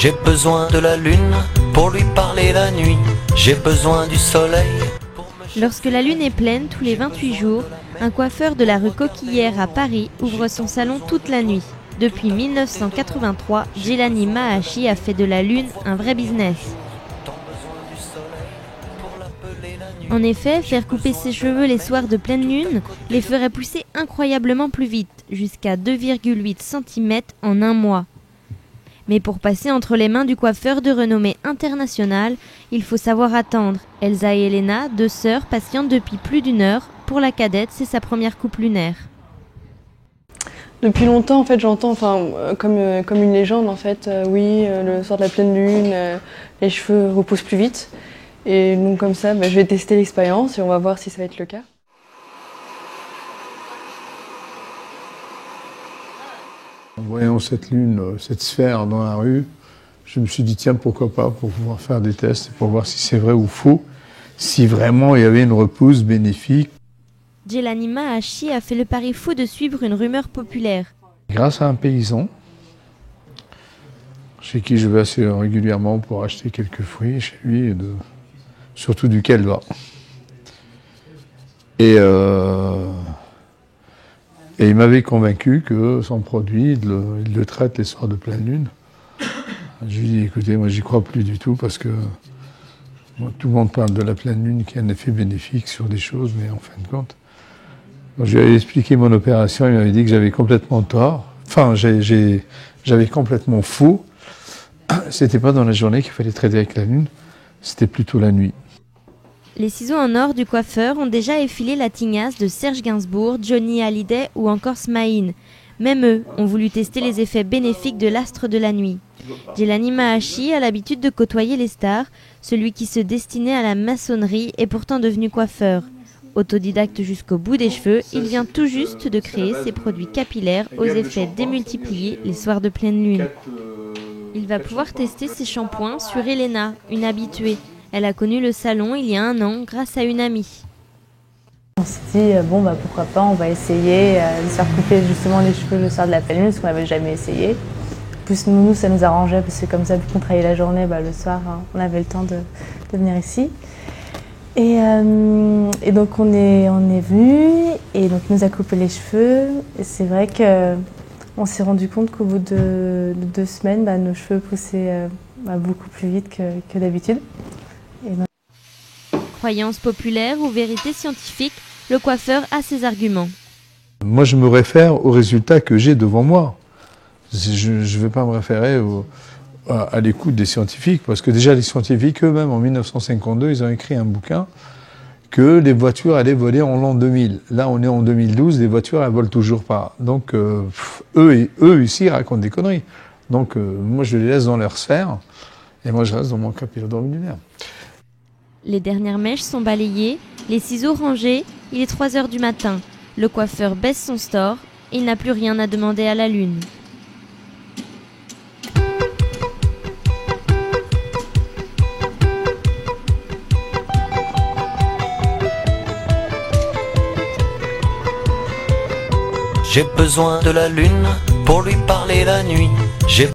J'ai besoin de la lune pour lui parler la nuit. J'ai besoin du soleil. Lorsque la lune est pleine, tous les 28 jours, un coiffeur de la rue Coquillière à Paris ouvre son salon toute la nuit. Depuis 1983, Jelani Mahachi a fait de la lune un vrai business. En effet, faire couper ses cheveux les soirs de pleine lune les ferait pousser incroyablement plus vite, jusqu'à 2,8 cm en un mois. Mais pour passer entre les mains du coiffeur de renommée internationale, il faut savoir attendre. Elsa et Elena, deux sœurs, patientent depuis plus d'1 heure. Pour la cadette, c'est sa première coupe lunaire. Depuis longtemps, en fait, j'entends, comme une légende, en fait, oui, le soir de la pleine lune, les cheveux repoussent plus vite. Et donc comme ça, je vais tester l'expérience et on va voir si ça va être le cas. En voyant cette lune, cette sphère dans la rue, je me suis dit tiens, pourquoi pas, pour pouvoir faire des tests, pour voir si c'est vrai ou faux, si vraiment il y avait une repousse bénéfique. Jelani Mahachi a fait le pari fou de suivre une rumeur populaire. Grâce à un paysan, chez qui je vais assez régulièrement pour acheter quelques fruits chez lui, surtout du Kelva. Et il m'avait convaincu que son produit, il le traite les soirs de pleine lune. Je lui ai dit, écoutez, moi j'y crois plus du tout parce que tout le monde parle de la pleine lune qui a un effet bénéfique sur des choses, mais en fin de compte, quand je lui avais expliqué mon opération, il m'avait dit que j'avais complètement tort. Enfin, j'avais complètement faux. C'était pas dans la journée qu'il fallait traiter avec la lune, c'était plutôt la nuit. Les ciseaux en or du coiffeur ont déjà effilé la tignasse de Serge Gainsbourg, Johnny Hallyday ou encore Smaïn. Même eux ont voulu tester les effets bénéfiques de l'astre de la nuit. Jelani Mahachi a l'habitude de côtoyer les stars. Celui qui se destinait à la maçonnerie est pourtant devenu coiffeur. Autodidacte jusqu'au bout des cheveux, il vient tout juste de créer ses produits capillaires aux effets démultipliés les soirs de pleine lune. Il va pouvoir tester ses shampoings sur Elena, une habituée. Elle a connu le salon il y a 1 an grâce à une amie. On s'est dit, pourquoi pas, on va essayer de se faire couper justement les cheveux le soir de la pleine lune, parce qu'on n'avait jamais essayé. En plus, nous, ça nous arrangeait, parce que comme ça, vu qu'on travaillait la journée, le soir, on avait le temps de venir ici. Et donc, on est venu, et donc, il nous a coupé les cheveux. Et c'est vrai qu'on s'est rendu compte qu'au bout de 2 semaines, nos cheveux poussaient beaucoup plus vite que d'habitude. Croyance populaire ou vérité scientifique, le coiffeur a ses arguments. Moi, je me réfère aux résultats que j'ai devant moi. Je ne vais pas me référer à l'écoute des scientifiques, parce que déjà les scientifiques eux-mêmes, en 1952, ils ont écrit un bouquin que les voitures allaient voler en l'an 2000. Là, on est en 2012, les voitures, elles volent toujours pas. Donc, eux ici, ils racontent des conneries. Donc, moi, je les laisse dans leur sphère, et moi, je reste dans mon capilodrome lunaire. Les dernières mèches sont balayées, les ciseaux rangés, il est 3 heures du matin. Le coiffeur baisse son store, il n'a plus rien à demander à la lune. J'ai besoin de la lune pour lui parler la nuit.